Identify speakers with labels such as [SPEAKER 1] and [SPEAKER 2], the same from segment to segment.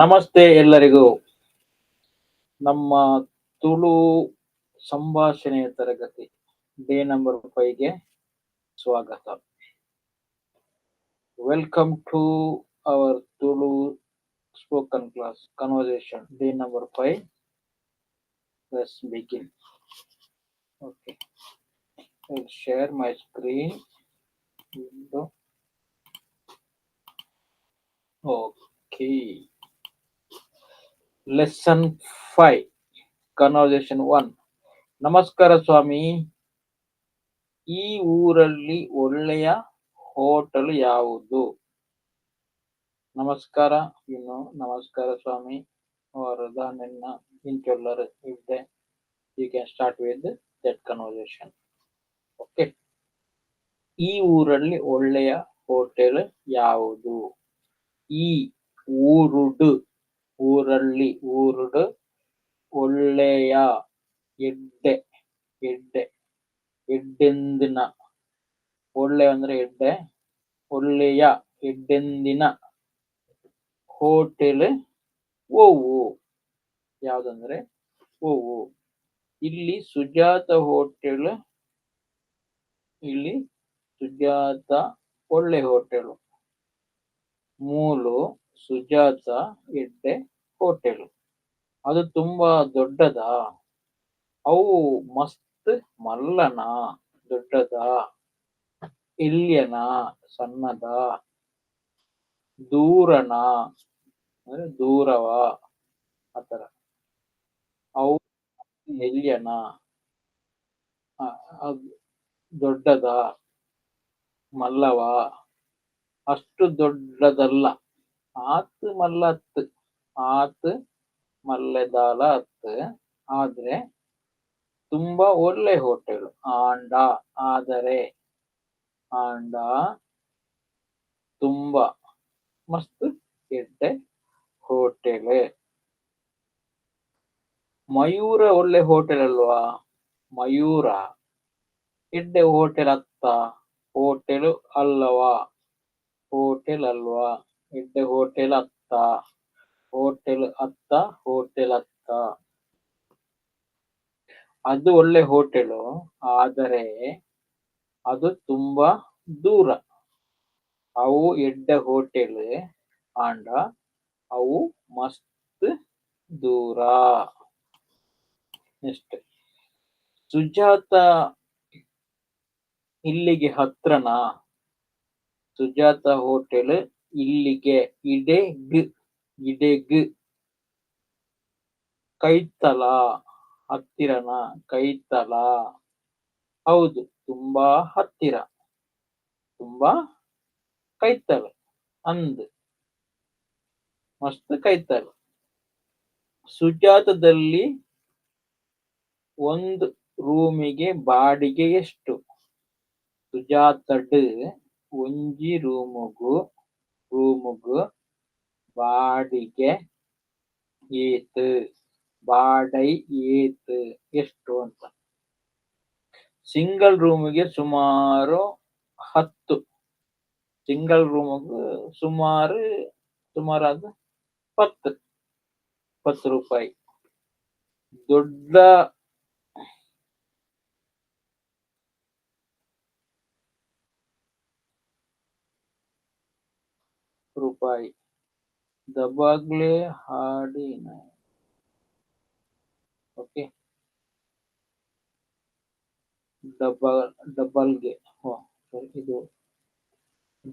[SPEAKER 1] ನಮಸ್ತೆ ಎಲ್ಲರಿಗೂ. ನಮ್ಮ ತುಳು ಸಂಭಾಷಣೆಯ ತರಗತಿ ಡೇ ನಂಬರ್ 5ಗೆ ಸ್ವಾಗತ. Welcome to our Tulu spoken class conversation day number 5. Let's begin. Okay, I'll share my screen window. Okay, lesson 5, conversation 1. ನಮಸ್ಕಾರ ಸ್ವಾಮಿ, ಈ ಊರಲ್ಲಿ ಒಳ್ಳೆಯ ಹೋಟೆಲ್ ಯಾವುದು? ನಮಸ್ಕಾರ, ನಮಸ್ಕಾರ ಸ್ವಾಮಿ, or than interlocutor if they, you can start with that conversation. Okay, ಈ ಊರಲ್ಲಿ ಒಳ್ಳೆಯ ಹೋಟೆಲ್ ಯಾವುದು? ಈ ಊರುಡು, ಊರಲ್ಲಿ, ಊರುಡು, ಒಳ್ಳೆಯ, ಎಡ್ಡೆ, ಎಡ್ಡೆ, ಎಡ್ಡೆಂದಿನ, ಒಳ್ಳೆ ಅಂದ್ರೆ ಎಡ್ಡೆ, ಒಳ್ಳೆಯ, ಎಡ್ಡೆಂದಿನ ಹೋಟೆಲ್ ಓವು. ಯಾವ್ದಂದ್ರೆ ಓವು. ಇಲ್ಲಿ ಸುಜಾತ ಹೋಟೆಲ್, ಇಲ್ಲಿ ಸುಜಾತ ಒಳ್ಳೆ ಹೋಟೆಲು. ಮೂಲು ಸುಜಾತ ಎಡ್ಡೆ ಹೋಟೆಲು. ಅದು ತುಂಬಾ ದೊಡ್ಡದಾ? ಅವು ಮಸ್ತ್ ಮಲ್ಲನ ದೊಡ್ಡದಾ? ಇಲ್ಯನ ಸಣ್ಣದ? ದೂರನ ಅಂದ್ರೆ ದೂರವ ಆತರ? ಅವು ಎಲ್ಯನ ದೊಡ್ಡದ ಮಲ್ಲವ? ಅಷ್ಟು ದೊಡ್ಡದಲ್ಲ. ಆತ್ ಮಲ್ಲತ್, ಆತ್ ಮಲ್ಲೆದಾಲ ಅತ್, ಆದ್ರೆ ತುಂಬಾ ಒಳ್ಳೆ ಹೋಟೆಲ್. ಆಂಡ ಆದರೆ, ಆಂಡ ತುಂಬಾ ಮಸ್ತ್ ಎಡ್ಡೆ ಹೋಟೆಲ್. ಮಯೂರ ಒಳ್ಳೆ ಹೋಟೆಲ್ ಅಲ್ವಾ? ಮಯೂರ ಎಡ್ಡೆ ಹೋಟೆಲ್ ಅತ್ತ? ಹೋಟೆಲ್ ಅಲ್ಲವಾ? ಹೋಟೆಲ್ ಅಲ್ವಾ? ಎಡ್ಡೆ ಹೋಟೆಲ್ ಅತ್ತ? ಹೋಟೆಲ್ ಅತ್ತ, ಹೋಟೆಲ್ ಅತ್ತ. ಅದು ಒಳ್ಳೆ ಹೋಟೆಲು, ಆದರೆ ಅದು ತುಂಬಾ ದೂರ. ಅವು ಎಡ್ಡೆ ಹೋಟೆಲ್ ಆಂಡ ಅವು ಮಸ್ತ್ ದೂರ. ನೆಕ್ಸ್ಟ್, ಸುಜಾತ ಇಲ್ಲಿಗೆ ಹತ್ರನಾ? ಸುಜಾತ ಹೋಟೆಲ್ ಇಲ್ಲಿಗೆ ಇಡೆಗ್, ಇಡೆಗ್. ಕೈತಲ ಹತ್ತಿರನ? ಕೈತಲ ಹೌದು, ತುಂಬಾ ಹತ್ತಿರ. ತುಂಬಾ ಕೈತಲ ಅಂದ್ ಮಸ್ತ್ ಕೈತಲ. ಸುಜಾತದಲ್ಲಿ ಒಂದು ರೂಮಿಗೆ ಬಾಡಿಗೆ ಎಷ್ಟು? ಸುಜಾತಡ್ ಒಂಜಿ ರೂಮುಗು ಬಾಡಿಗೆ ಏತ್, ಬಾಡೈ ಏತ್ ಎಷ್ಟು ಅಂತ. ಸಿಂಗಲ್ ರೂಮಿಗೆ ಸುಮಾರು 10, ಸಿಂಗಲ್ ರೂಮಿಗೆ ಸುಮಾರಾದ 10 ರೂಪಾಯಿ. ದೊಡ್ಡ ರೂಪಾಯಿ. ದಬಾಗ್ಲೆ ಹಾಡಿನ. ಓಕೆ, ಡಬಲ್ಗೆ ಇದು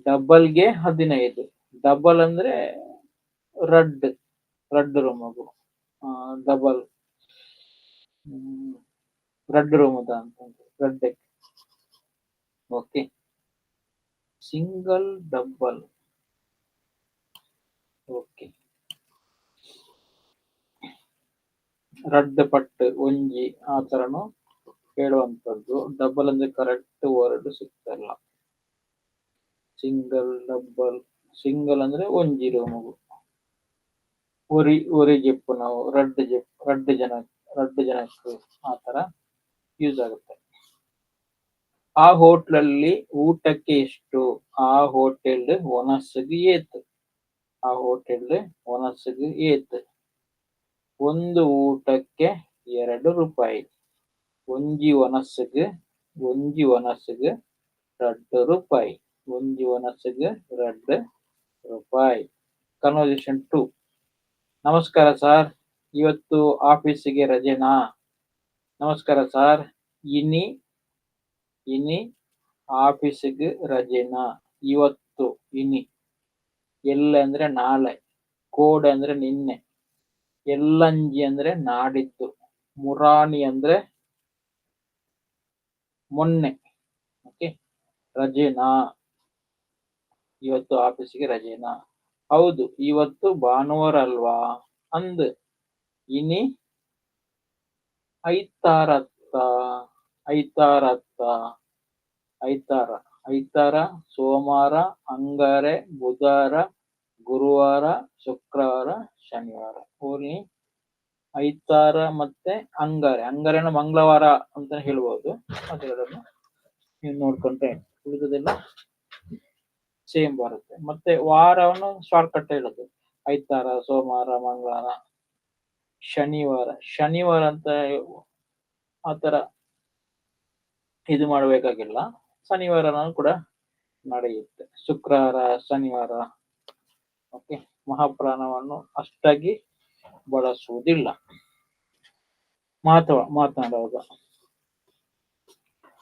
[SPEAKER 1] ಡಬಲ್ಗೆ 15. ಡಬಲ್ ಅಂದ್ರೆ ರಡ್ ರೂಮಗು ಡಬಲ್ ರಡ್ ರೂಮದ ಅಂತ ರಡ್ಡೆ. Okay, single double. ಓಕೆ, ರಡ್ ಪಟ್ಟು ಒಂಜಿ ಆ ತರನು ಹೇಳುವಂಥದ್ದು. ಡಬಲ್ ಅಂದ್ರೆ ಕರೆಕ್ಟ್ ವರ್ಡ್ ಸಿಗ್ತಲ್ಲ. Single double. ಸಿಂಗಲ್ ಅಂದ್ರೆ ಒಂಜಿ ರೂಮಗು, ಒರಿ ಜೆಪ್ಪು ನಾವು ರಡ್ ಜನಕ್ಕೆ ಆ ತರ ಯೂಸ್ ಆಗುತ್ತೆ. ಆ ಹೋಟ್ಲಲ್ಲಿ ಊಟಕ್ಕೆ ಎಷ್ಟು? ಆ ಹೋಟೆಲ್ ಒನಸ್ಸಿಗೆ ಏತ್. ಆ ಹೋಟೆಲ್ ಒನಸ್ಸಿಗೆ ಏತ್ ಒಂದು ಊಟಕ್ಕೆ 2 ರೂಪಾಯಿ. ಒಂಜಿ ಒನಸ್ಸಿಗೆ 2 ರೂಪಾಯಿ. ಒಂಜಿ ಒನಸ್ಸಿಗೆ 2 ರೂಪಾಯಿ. ಕನ್ವರ್ಸೇಷನ್ 2. ನಮಸ್ಕಾರ ಸಾರ್, ಇವತ್ತು ಆಫೀಸಿಗೆ ರಜೆನಾ? ನಮಸ್ಕಾರ ಸಾರ್, ಇನಿ ಆಫೀಸಿಗೆ ರಜೆನಾ? ಇವತ್ತು ಇನಿ. ಎಲ್ಲ ಅಂದ್ರೆ ನಾಳೆ, ಕೋಡ್ ಅಂದ್ರೆ ನಿನ್ನೆ, ಎಲ್ಲಂಜಿ ಅಂದ್ರೆ ನಾಡಿದ್ದು, ಮುರಾನಿ ಅಂದ್ರೆ ಮೊನ್ನೆ. ಓಕೆ, ರಜೆನಾ? ಇವತ್ತು ಆಫೀಸಿಗೆ ರಜೆನಾ? ಹೌದು, ಇವತ್ತು ಭಾನುವಾರ ಅಲ್ವಾ ಅಂದ್. ಇನಿ ಐತಾರತ್ತ. ಐತಾರ ಸೋಮವಾರ, ಅಂಗಾರೆ ಬುಧವಾರ, ಗುರುವಾರ, ಶುಕ್ರವಾರ, ಶನಿವಾರ. ಓನ್ಲಿ ಐತಾರ ಮತ್ತೆ ಅಂಗಾರೆನ ಮಂಗಳವಾರ ಅಂತ ಹೇಳ್ಬೋದು. ಅದೆರಡನ್ನು ನೀವು ನೋಡ್ಕೊಂಡ್ರೆ ಉಳಿದದೆಲ್ಲ ಸೇಮ್ ಬರುತ್ತೆ. ಮತ್ತೆ ವಾರವನ್ನು ಶಾರ್ಟ್ ಕಟ್ ಹೇಳುದು, ಐತಾರ, ಸೋಮವಾರ, ಮಂಗಳವಾರ, ಶನಿವಾರ ಅಂತ ಆತರ ಇದು ಮಾಡಬೇಕಾಗಿಲ್ಲ. ಶನಿವಾರನೂ ಕೂಡ ನಡೆಯುತ್ತೆ. ಶುಕ್ರವಾರ, ಶನಿವಾರ. ಓಕೆ, ಮಹಾಪ್ರಾಣವನ್ನು ಅಷ್ಟಾಗಿ ಬಳಸುವುದಿಲ್ಲ ಮಾತನಾಡುವಾಗ.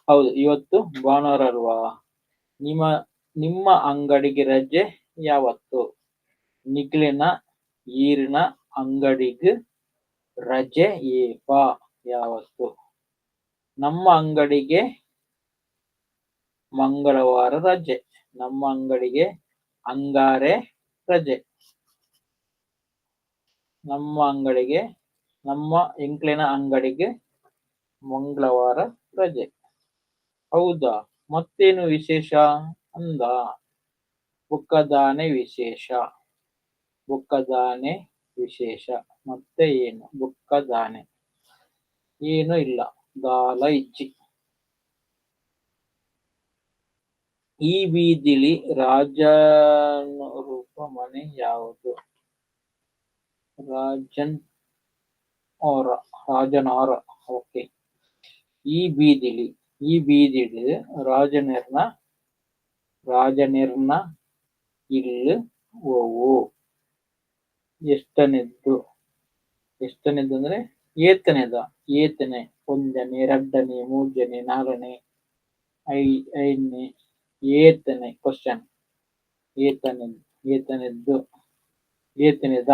[SPEAKER 1] ಹೌದು, ಇವತ್ತು ಭಾನುವಾರ ಅಲ್ವಾ? ನಿಮ್ಮ ಅಂಗಡಿಗೆ ರಜೆ ಯಾವತ್ತು? ನಿಖಿಲಿನ ಈರಿನ ಅಂಗಡಿಗೆ ರಜೆ ಏಪ ಯಾವತ್ತು? ನಮ್ಮ ಅಂಗಡಿಗೆ ಮಂಗಳವಾರ ರಜೆ. ನಮ್ಮ ಅಂಗಡಿಗೆ ಅಂಗಾರೆ ರಜೆ. ನಮ್ಮ ಎಂಕ್ಲಿನ ಅಂಗಡಿಗೆ ಮಂಗಳವಾರ ರಜೆ. ಹೌದಾ, ಮತ್ತೇನು ವಿಶೇಷ ಅಂದ. ಬುಕ್ಕದಾನೆ ವಿಶೇಷ. ಮತ್ತೆ ಏನು? ಬುಕ್ಕದಾನೆ ಏನು ಇಲ್ಲ, ದಾಲ ಇಚ್ಚಿ. ಈ ಬೀದಿಲಿ ರಾಜನೂರಪ್ಪ ಮನೆ ಯಾವುದು? ರಾಜನಾರ. ಓಕೆ, ಈ ಬೀದಿಲಿ ರಾಜನಿರ್ನ ಇಲ್ಲಿ ಓವು. ಎಷ್ಟನೆದ್ದು ಅಂದ್ರೆ ಏತನೆ. ಒಂದನೇ, ಎರಡನೇ, ಮೂರನೇ, ನಾಲ್ಕನೇ, ಐದನೇ. ಏತನೆ ಕ್ವಶನ್. ಏತನೆದ.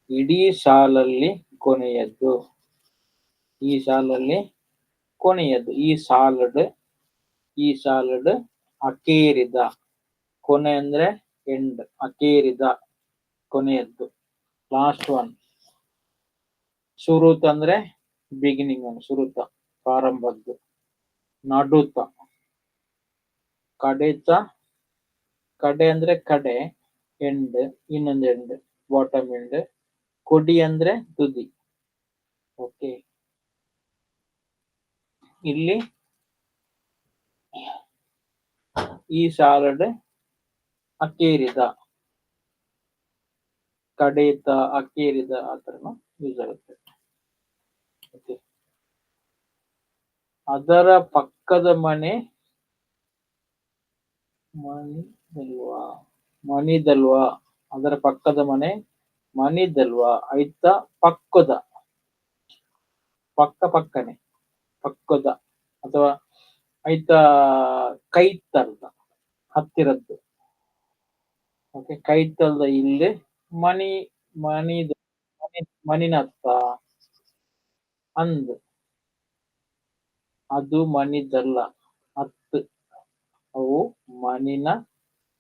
[SPEAKER 1] ಇಡೀ ಸಾಲಲ್ಲಿ ಕೊನೆಯದ್ದು. ಈ ಸಾಲಡ್ ಅಕೇರಿದ. ಕೊನೆ ಅಂದ್ರೆ ಎಂಡ್, ಅಕೇರಿದ ಕೊನೆಯದ್ದು, ಲಾಸ್ಟ್ ಒನ್. ಸುರುತ ಅಂದ್ರೆ ಬಿಗಿನಿಂಗ್, ಸುರುತ ಪ್ರಾರಂಭದ್ದು. ನಡುತ. ಕಡೆ ಅಂದ್ರೆ ಕಡೆ, ಎಂಡ್, ಇನ್ನೊಂದು ಎಂಡ್, ಬಾಟಮ್ ಎಂಡ್. ಕೊಡಿ ಅಂದ್ರೆ ತುದಿ. ಓಕೆ, ಇಲ್ಲಿ ಈ ಸಾಲಡ್ ಅಕೇರಿದ, ಕಡೇತ, ಅಕೇರಿದ, ಆ ಥರನು ಯೂಸ್ ಆಗುತ್ತೆ. ಓಕೆ, ಅದರ ಪಕ್ಕದ ಮನೆ ಮನಿದಲ್ವಾ? ಅದರ ಪಕ್ಕದ ಮನೆ ಮನಿದಲ್ವಾ? ಆಯ್ತಾ, ಪಕ್ಕದ ಅಥವಾ ಆಯ್ತಾ ಕೈತಲ್ದ, ಹತ್ತಿರದ್ದು. ಓಕೆ, ಕೈತಲ್ದ ಇಲ್ಲಿ ಮನಿನತ್ತ ಅಂದ್. ಅದು ಮನಿದಲ್ಲ, ಹತ್ತು. ಅವು ಮನಿನ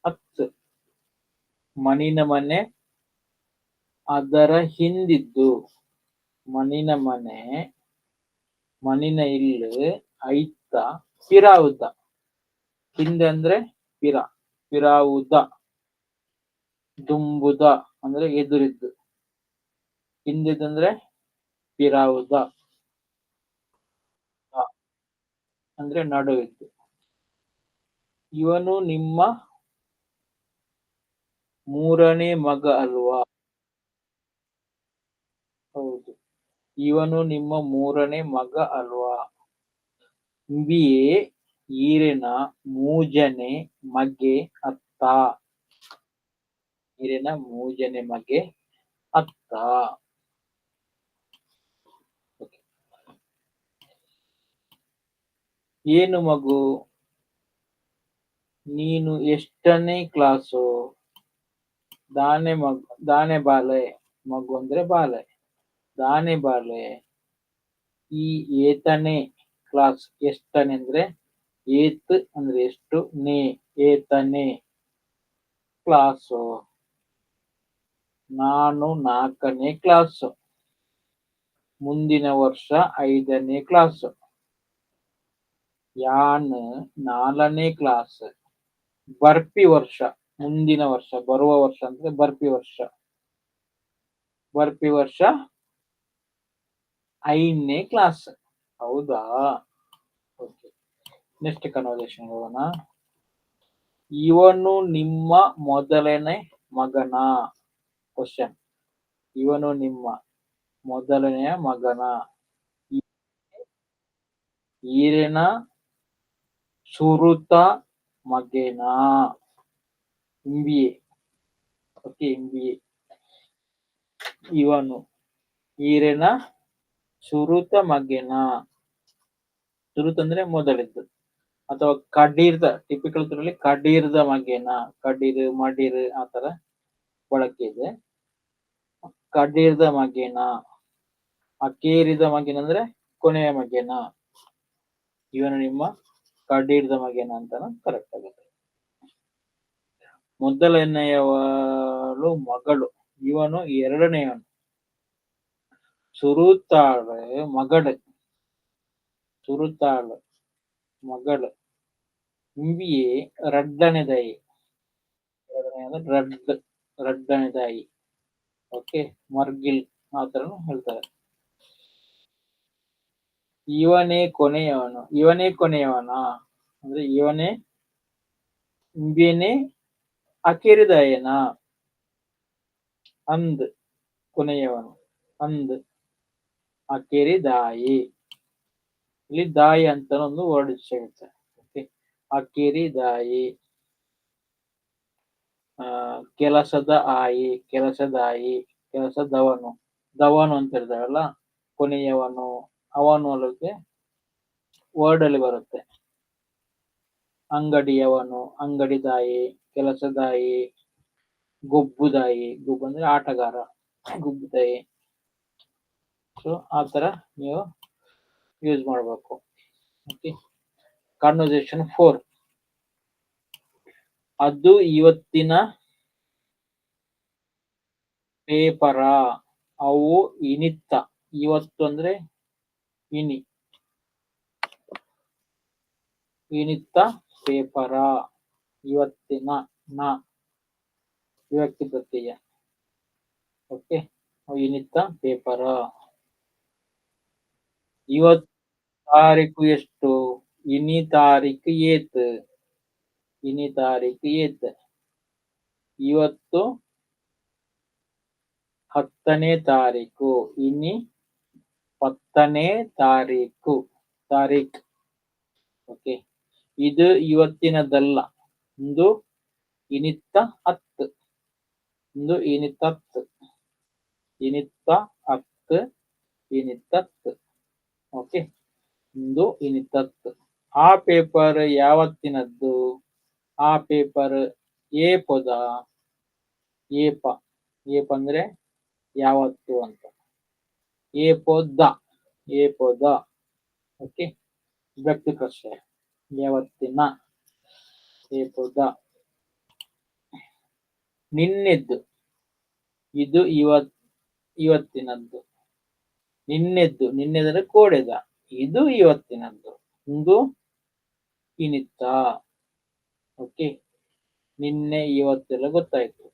[SPEAKER 1] ಹತ್ತು. ಮನಿನ ಮನೆ ಅದರ ಹಿಂದಿದ್ದು. ಮನಿನ ಮನೆ ಮನಿನ ಇಲ್ಲಿ ಐತ ಪಿರಾವುದ. ಹಿಂದೆ ಅಂದ್ರೆ ಪಿರಾವುದ. ದುಂಬುದ ಅಂದ್ರೆ ಎದುರಿದ್ದು. ಹಿಂದಿದಂದ್ರೆ ಪಿರಾವುದ ಅಂದ್ರೆ ನಡುವಿದ್ದು. ಇವನು ನಿಮ್ಮ ಮೂರನೇ ಮಗ ಅಲ್ವಾ? ಹೌದು. ಇವನು ನಿಮ್ಮ ಮೂರನೇ ಮಗ ಅಲ್ವಾ? ಇಂಬಿಯೇ ಈರಿನ ಮೂಜನೆ ಮಗೆ ಅತ್ತ. ಈರಿನ ಮೂಜನೆ ಮಗೆ ಅತ್ತ. Okay. ಏನು ಮಗು? ನೀನು ಎಷ್ಟನೇ ಕ್ಲಾಸು? ದಾನೆ ಬಾಲೆ. ಮಗು ಅಂದ್ರೆ ಬಾಲೆ. ದಾನೆ ಬಾಲೆ. ಈ ಏತನೇ ಕ್ಲಾಸ್ ಎಷ್ಟನೇ ಅಂದ್ರೆ ಏತ್ ಅಂದ್ರೆ ಎಷ್ಟು, ನೇ ಏತನೇ ಕ್ಲಾಸು. ನಾನು 4ನೇ ಕ್ಲಾಸು. ಮುಂದಿನ ವರ್ಷ 5ನೇ ಕ್ಲಾಸು. ಯಾನ್ 4ನೇ ಕ್ಲಾಸ್. ಬರ್ಪಿ ವರ್ಷ ಮುಂದಿನ ವರ್ಷ, ಬರುವ ವರ್ಷ ಅಂದ್ರೆ ಬರ್ಪಿ ವರ್ಷ. ಬರ್ಪಿ ವರ್ಷ 5ನೇ ಕ್ಲಾಸ್. ಹೌದಾ? ಓಕೆ. ನೆಕ್ಸ್ಟ್ ಕನ್ವರ್ಸೇಷನ್ ಹೋಗೋಣ. ಇವನು ನಿಮ್ಮ ಮೊದಲನೇ ಮಗನ? ಕ್ವಶನ್. ಇವನು ನಿಮ್ಮ ಮೊದಲನೆಯ ಮಗನ? ಈರಿನ ಸುರುತ ಮಗೇನ? ಇಂಬಿಯೇ. ಓಕೆ, ಇಂಬಿಯೇ. ಇವನು ಈರಿನ ಸುರುತ ಮಗೇನ? ಸುರುತ್ ಅಂದ್ರೆ ಮೊದಲಿದ್ದು, ಅಥವಾ ಕಡೀರ್ದ, ಟಿಪಿಕಲ್ ತುರಲ್ಲಿ ಕಡೀರ್ದ ಮಗೇನ, ಕಡೀರ್ ಮಡೀರ್ ಆ ತರ ಬಳಕೆ ಇದೆ. ಕಡೀರ್ದ ಮಗೇನ? ಅಕೇರಿದ ಮಗೇನ ಅಂದ್ರೆ ಕೊನೆಯ ಮಗೇನ? ಇವನು ನಿಮ್ಮ ಕಡೀರ್ದ ಮಗೇನ ಅಂತಾನು ಕರೆಕ್ಟ್ ಆಗುತ್ತೆ. ಮೊದಲನೆಯವಳು ಮಗಳು, ಇವನು 2ನೇಯವನು. ಸುರುತಾಳು ಮಗಳು, ಸುರುತಾಳು ಮಗಳು. ಇಂಬಿಯೇ ರಡ್ಡನೆದಾಯಿ. ರಡ್ಡನೆದಾಯಿ. ಓಕೆ, ಮರ್ಗಿಲ್ ಆ ತರನು ಹೇಳ್ತಾರೆ. ಇವನೇ ಕೊನೆಯವನು. ಇವನೇ ಕೊನೆಯವನ ಅಂದ್ರೆ ಇವನೇ ಇಂಬಿಯನೇ ಅಕೇರಿದಾಯನ? ಅಂದ್ ಕೊನೆಯವನು. ಅಂದ್ ಅಕೇರಿದಾಯಿ. ಇಲ್ಲಿ ದಾಯಿ ಅಂತ ಒಂದು ವರ್ಡ್ ಸಿಗುತ್ತೆ. ಓಕೆ, ಅಕೇರಿದಾಯಿ. ಕೆಲಸದ ಆಯಿ, ಕೆಲಸದಾಯಿ, ಕೆಲಸದವನು. ದವನು ಅಂತ ಹೇಳ್ತಾರಲ್ಲ, ಕೊನೆಯವನು, ಅವನು ಅಲ್ಲಿಗೆ ವರ್ಡ್ ಅಲ್ಲಿ ಬರುತ್ತೆ. ಅಂಗಡಿಯವನು, ಅಂಗಡಿದಾಯಿ, ಕೆಲಸದಾಯಿ, ಗೊಬ್ಬುದಾಯಿ. ಗೊಬ್ಬು ಅಂದ್ರೆ ಆಟಗಾರ, ಗುಬ್ಬುದಾಯಿ. ಸೊ ಆ ತರ ನೀವು ಯೂಸ್ ಮಾಡಬೇಕು. ಓಕೆ. ಕನ್ವರ್ಸೇಷನ್ 4. ಅದು ಇವತ್ತಿನ ಪೇಪರ? ಅವು ಇನಿತ್ತ. ಇವತ್ತು ಅಂದ್ರೆ ಇನಿ. ಇನಿತ್ತ ಪೇಪರ. ಇವತ್ತಿನ ನ ವಿಭಕ್ತಿ ಪ್ರತ್ಯಯ. ಓಕೆ, ಇನಿತ್ತ ಪೇಪರ. ಇವತ್ತು ತಾರೀಕು ಎಷ್ಟು? ಇನಿ ತಾರೀಕು ಏತ್. ಇನಿ ತಾರೀಕು ಏತ್. ಇವತ್ತು 10ನೇ ತಾರೀಕು. ಇನಿ 10ನೇ ತಾರೀಕು. ತಾರೀಖ್. ಓಕೆ. ಇದು ಇವತ್ತಿನದಲ್ಲ. ಇಂದು ಇನಿತ್ತ 10. ಇಂದು ಇನಿತ್ತ 10. ಇನಿತ್ತ 10. ಇನಿತ್ತ 10. ಓಕೆ, ಇಂದು ಇನಿತ್ತ 10. ಆ ಪೇಪರ್ ಯಾವತ್ತಿನದ್ದು? ಆ ಪೇಪರ್ ಏಪದ. ಏಪ. ಏಪ ಅಂದ್ರೆ ಯಾವತ್ತು ಅಂತ. ಏಪೋದ. ಏಪೋದ. ಓಕೆ, ವಿಭಕ್ತಿ ಪ್ರಶ್ನೆ. ಯಾವತ್ತಿನ. ಏಪೋದ. ನಿನ್ನೆದ್ದು. ಇದು ಇವತ್ತಿನದ್ದು. ನಿನ್ನೆದ್ದು. ನಿನ್ನೆದ್ರೆ ಕೋಡೆದ. ಇದು ಇವತ್ತಿನದ್ದು. ಇಂದು ಇನಿತ್ತ. ಓಕೆ, ನಿನ್ನೆ ಇವತ್ತೆಲ್ಲ ಗೊತ್ತಾಯ್ತು.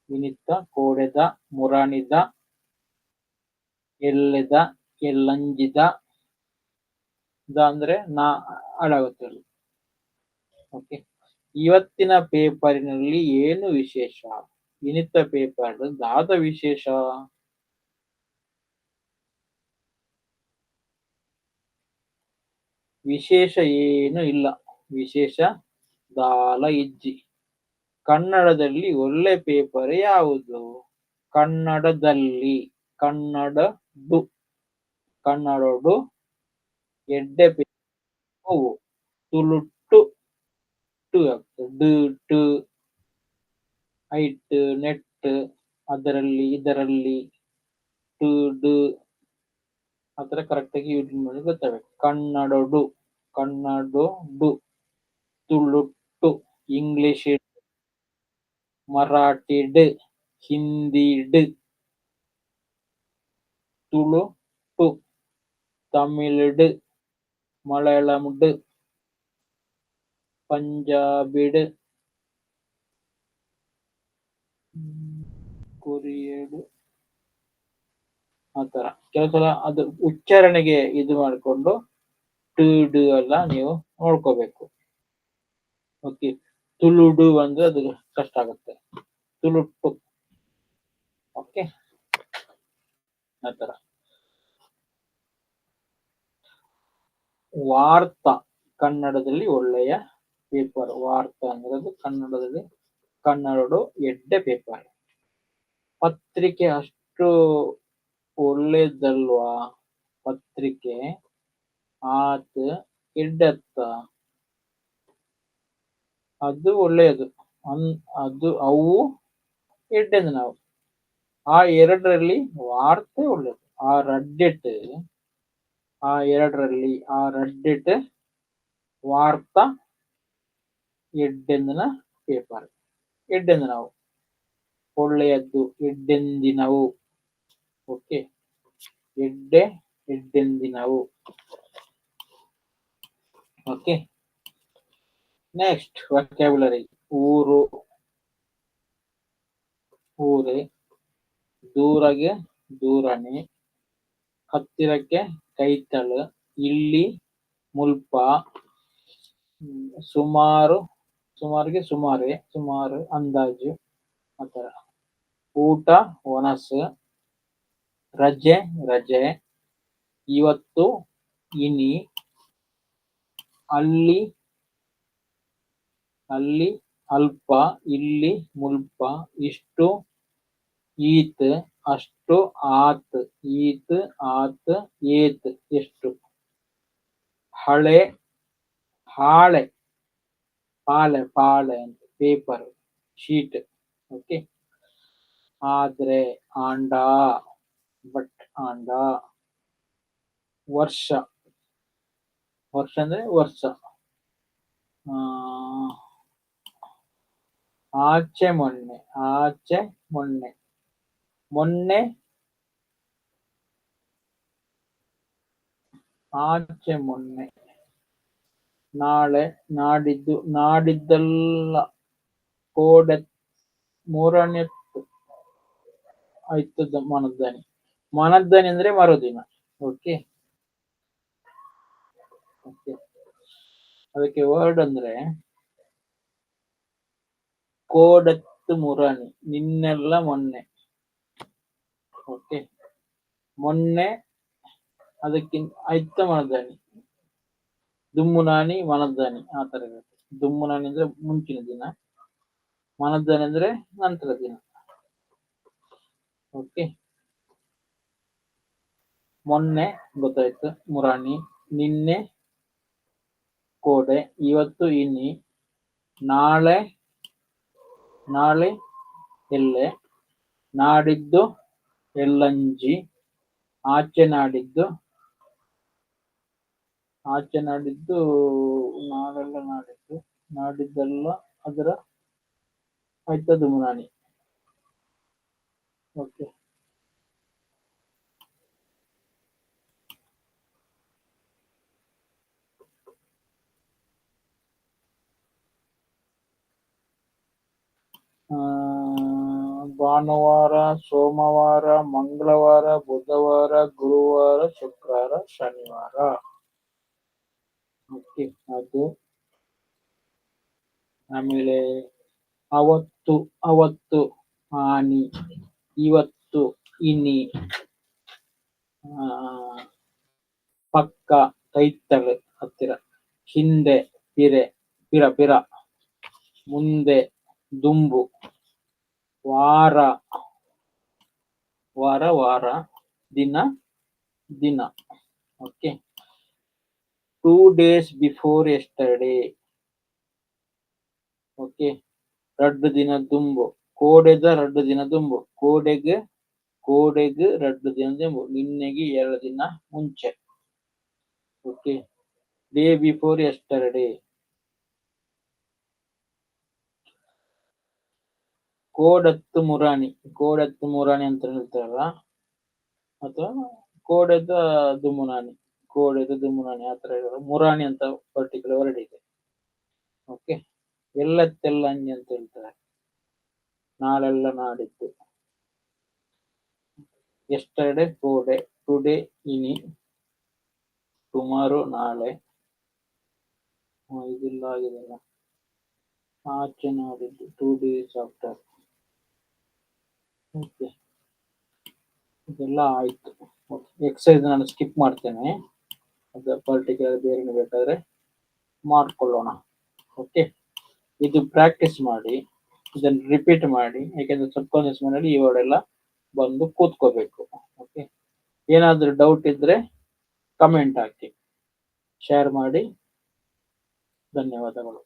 [SPEAKER 1] ಇನಿತ್ತ, ಕೋಡೆದ, ಮುರಾಣಿದ, ಎಲ್ಲೆದ, ಎಲ್ಲಂಜಿದ. ಅಂದ್ರೆ ನಾ ಅಡಾಗುತ್ತೆ. ಓಕೆ. ಇವತ್ತಿನ ಪೇಪರಿನಲ್ಲಿ ಏನು ವಿಶೇಷ? ಇನಿತ ಪೇಪರ್ ದಾದ ವಿಶೇಷ. ವಿಶೇಷ ಏನು ಇಲ್ಲ. ವಿಶೇಷ ದಾಲ ಇಜ್ಜಿ. ಕನ್ನಡದಲ್ಲಿ ಒಳ್ಳೆ ಪೇಪರ್ ಯಾವುದು? ಕನ್ನಡದಲ್ಲಿ, ಕನ್ನಡದು, ಕನ್ನಡದು ಎಡ್ಡೆ ಪೇಪರ್ ತುಳುಟ್ಟು ಟು ಆಗ್ತದೆ. ಡು ಟು ಐಟ್ ನೆಟ್ ಅದರಲ್ಲಿ ಇದರಲ್ಲಿ ಟು ಡು ಆ ಥರ ಕರೆಕ್ಟಾಗಿ ಯೂಸ್ ಮಾಡಿ ಗೊತ್ತಾಗಬೇಕು. ಕನ್ನಡಡು, ಕನ್ನಡಡು, ತುಳುಟ್ಟು, ಇಂಗ್ಲಿಷ್ ಮರಾಠಿಡ್, ಹಿಂದಿಡ್, ತುಳುಟು, ತಮಿಳ್ಡ್, ಮಲಯಾಳಂಡ್, ಪಂಜಾಬಿಡ್, ಕೊರಿಯಡ್ ಆ ಥರ ಕೆಲವು ಸಲ ಅದು ಉಚ್ಚಾರಣೆಗೆ ಇದು ಮಾಡಿಕೊಂಡು ಟು ಡು ಎಲ್ಲ ನೀವು ನೋಡ್ಕೋಬೇಕು. ಓಕೆ, ತುಳುಡು ಅಂದ್ರೆ ಅದು ಕಷ್ಟ ಆಗುತ್ತೆ. ತುಳುಟು. ಓಕೆ, ಆ ಥರ. ವಾರ್ತಾ ಕನ್ನಡದಲ್ಲಿ ಒಳ್ಳೆಯ ಪೇಪರ್. ವಾರ್ತಾ ಅಂದ್ರೆ ಕನ್ನಡದಲ್ಲಿ ಕನ್ನಡಡು ಎಡ್ಡೆ ಪೇಪರ್. ಪತ್ರಿಕೆ ಅಷ್ಟು ಒಳ್ಳೇದಲ್ವಾ? ಪತ್ರಿಕೆ ಆತ ಎಡ್ಡೆತ್ತ ಅದು ಒಳ್ಳೆಯದು. ಅದು ಅವು ಎಡ್ಡೆದು ನಾವು ಆ ಎರಡರಲ್ಲಿ ವಾರ್ತೆ ಒಳ್ಳೇದು. ಆ ರಡ್ಡೆಟ್ ಆ ಎರಡರಲ್ಲಿ ಆ ರಡ್ಡೆಟ್ ವಾರ್ತಾ ಎಡ್ಡೆಂದಿನ ಪೇಪರ್. ಎಡ್ಡೆಂದು ನಾವು ಒಳ್ಳೆಯದ್ದು ಎಡ್ಡೆಂದಿನವು. ಓಕೆ, ಎಡ್ಡೆ ಎಡ್ಡೆಂದಿನವು. Okay, next vocabulary. ಊರು, ಊರೇ, ದೂರಗೆ ದೂರನೆ, ಹತ್ತಿರಕ್ಕೆ ಕೈತಳು, ಇಲ್ಲಿ ಮುಲ್ಪ, ಸುಮಾರು, ಸುಮಾರಿಗೆ ಸುಮಾರೇ, ಸುಮಾರು, ಅಂದಾಜು ಆ ಥರ. ಊಟ ಒನಸು, ರಜೆ ರಜೆ, ಇವತ್ತು ಇನಿ, ಅಲ್ಲಿ ಅಲ್ಲಿ ಅಲ್ಪ, ಇಲ್ಲಿ ಮುಲ್ಪ, ಇಷ್ಟು ಈತ್, ಅಷ್ಟು ಆತ್, ಈತ್ ಆತ್ ಏತ್ ಎಷ್ಟು. ಹಳೆ ಹಾಳೆ, ಪಾಳೆ ಪಾಳೆ ಅಂತ ಪೇಪರ್ ಶೀಟ್. ಓಕೆ, ಆದ್ರೆ ಆಂಡ, ಬಟ್ ಆಂಡ. ವರ್ಷ, ವರ್ಷ ಅಂದ್ರೆ ವರ್ಷ. ಆಚೆ ಮೊನ್ನೆ, ಆಚೆ ಮೊನ್ನೆ, ಮೊನ್ನೆ ಆಚೆ ಮೊನ್ನೆ. ನಾಳೆ ನಾಡಿದ್ದು, ನಾಡಿದ್ದಲ್ಲ ಕೋಡೆ ಮೂರನೇ ಆಯ್ತದ ಮನದ್ದನಿ. ಮನದ್ದನಿ ಅಂದ್ರೆ ಮರುದಿನ. ಓಕೆ, ಓಕೆ, ಅದಕ್ಕೆ ವರ್ಡ್ ಅಂದ್ರೆ ಕೋಡೆತ್ತು ಮುರಾನಿ, ನಿನ್ನೆಲ್ಲ ಮೊನ್ನೆ. ಓಕೆ, ಮೊನ್ನೆ ಅದಕ್ಕಿಂತ ಆಯ್ತ ಮನದ್ದಾನಿ, ದುಮ್ಮುನಾನಿ ಮನದ್ದಾನಿ ಆ ತರ ಇರುತ್ತೆ. ದುಮ್ಮುನಾನಿ ಅಂದ್ರೆ ಮುಂಚಿನ ದಿನ, ಮನದ್ದಾನಿ ಅಂದ್ರೆ ನಂತರ ದಿನ. ಓಕೆ, ಮೊನ್ನೆ ಗೊತ್ತಾಯ್ತು ಮುರಾನಿ, ನಿನ್ನೆ ಕೋಡೆ, ಇವತ್ತು ಇನಿ, ನಾಳೆ ನಾಳೆ ಎಲ್ಲೆ, ನಾಡಿದ್ದು ಎಲ್ಲಂಜಿ, ಆಚೆ ನಾಡಿದ್ದು, ಆಚೆ ನಾಡಿದ್ದು ನಾಳೆಲ್ಲ ನಾಡಿದ್ದು, ನಾಡಿದ್ದೆಲ್ಲ ಅದರ ಆಯ್ತದು ಮುನಾನಿ. ಓಕೆ, ಭಾನುವಾರ, ಸೋಮವಾರ, ಮಂಗಳವಾರ, ಬುಧವಾರ, ಗುರುವಾರ, ಶುಕ್ರವಾರ, ಶನಿವಾರ. ಓಕೆ, ಅದು ಆಮೇಲೆ ಅವತ್ತು, ಅವತ್ತು ಹಾನಿ, ಇವತ್ತು, ಇನಿ, ಪಕ್ಕ, ಕೈತಲ್ ಹತ್ತಿರ, ಹಿಂದೆ, ಪಿರೆ, ಪಿರ ಪಿರ, ಮುಂದೆ, ದುಂಬು, ವಾರ, ವಾರ ವಾರ, ದಿನ ದಿನ. Okay. 2 days before yesterday. Okay. ರಡ್ಡು ದಿನ ದುಂಬು, ಕೋಡೆದ ರಡ್ಡು ದಿನ ದುಂಬು, ಕೋಡೆಗೆ ರಡ್ಡು ದಿನ ದುಂಬು, ನಿನ್ನೆಗೆ 2 ದಿನ ಮುಂಚೆ. ಓಕೆ. Day before yesterday. ಕೋಡತ್ತು ಮುರಾಣಿ ಅಂತ ಹೇಳ್ತಾರಲ್ಲ, ಅಥವಾ ಕೋಡೆದ ದುಮುನಾನಿ ಆ ತರ ಇರೋದು. ಮುರಾಣಿ ಅಂತ ಪರ್ಟಿಕ್ಯುಲರ್ ವರ್ಡ್ ಇದೆ. ಓಕೆ. ಎಲ್ಲತ್ತೆಲ್ಲಂಜಿ ಅಂತ ಹೇಳ್ತಾರೆ, ನಾಳೆಲ್ಲ ನಾಡಿದ್ದು. ಯೆಸ್ಟರ್ಡೇ ಕೋಡೆ, ಟುಡೇ ಇನಿ, ಟುಮಾರೋ ನಾಳೆ, ಇದೆಲ್ಲ ಆಗಿದೆಲ್ಲ, ಆಚೆ ನಾಡಿದ್ದು 2 days after. ಓಕೆ, ಇದೆಲ್ಲ ಆಯ್ತು. ಎಕ್ಸಸೈಸ್ ನಾನು ಸ್ಕಿಪ್ ಮಾಡ್ತೇನೆ, ಅದು ಪರ್ಟಿಕ್ಯುಲರ್ ಬೇರೆ ಬೇಕಾದ್ರೆ ಮಾಡ್ಕೊಳ್ಳೋಣ. ಓಕೆ. ಇದು ಪ್ರಾಕ್ಟೀಸ್ ಮಾಡಿ, ಇದನ್ನು ರಿಪೀಟ್ ಮಾಡಿ, ಯಾಕೆಂದ್ರೆ ಸಬ್ಕಾನ್ಶಿಯಸ್ ಮೈಂಡ್ ಈ ವರ್ಡ್ ಎಲ್ಲ ಬಂದು ಕೂತ್ಕೋಬೇಕು. ಓಕೆ. ಏನಾದ್ರೂ ಡೌಟ್ ಇದ್ರೆ ಕಮೆಂಟ್ ಹಾಕಿ, ಶೇರ್ ಮಾಡಿ. ಧನ್ಯವಾದಗಳು.